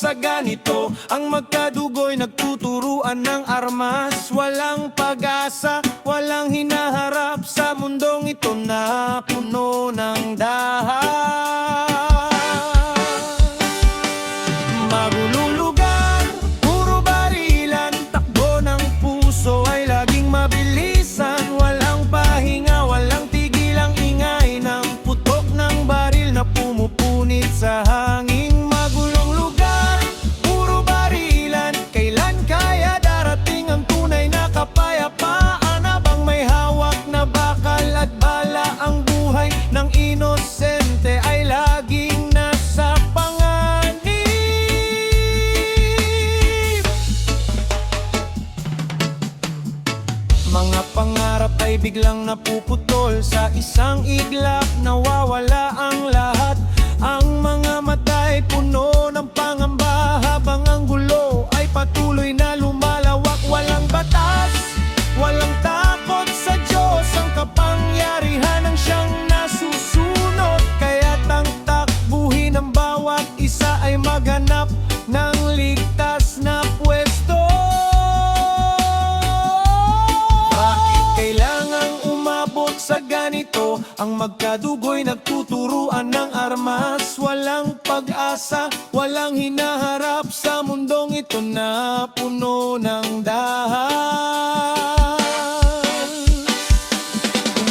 sa ganito. Ang magkadugo'y nagtuturuan ng armas. Walang pag-asa, walang hinaharap sa mundong ito na puno ng dahas. Magulong lugar, puro barilan, takbo ng puso ay laging mabilisan. Walang pahinga, walang tigil ang ingay ng putok ng baril na pumupunit sa hangin. Magulong lugar, puro barilan, kailan kaya darating ang tunay na kapayapaan? Habang may hawak na bakal at bala, ang buhay ng inosente ay laging nasa panganib. Mga pangarap ay biglang napuputol sa isang iglap, nawawala ang lahat. Ang mga mata'y puno ng pangamba, habang ang gulo ay patuloy na lumalawak. Walang batas, walang takot sa Diyos, ang kapangyarihan ang siyang nasusunod. Kaya't ang takbuhin ng bawat isa ay maghanap ng ligtas na pwesto. Bakit kailangang umabot sa ganito? Ang magkadugo'y nagtuturuan ng armas. Walang pag-asa, walang hinaharap sa mundong ito na puno ng dahas.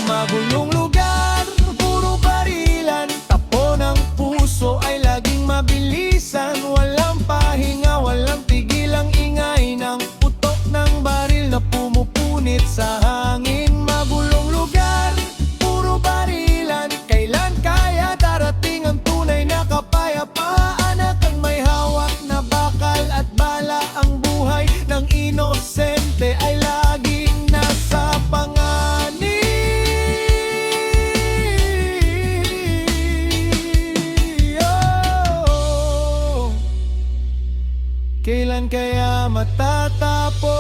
Magulong lugar, puro barilan, tapo ng puso ay laging mabilisan. Walang pahinga, walang tigil ang ingay ng putok ng baril na pumupunit sa hangin. Magulong lugar, puro barilan, kailan kaya darating ang tunay na kapayapaan? At ang may hawak na bakal at bala, ang buhay ng inosente ay laging nasa panganib. Oh, kailan kaya matatapos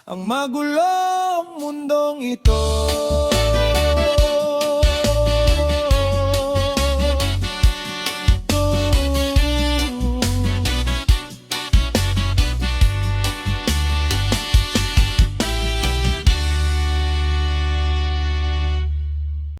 ang magulong mundong ito?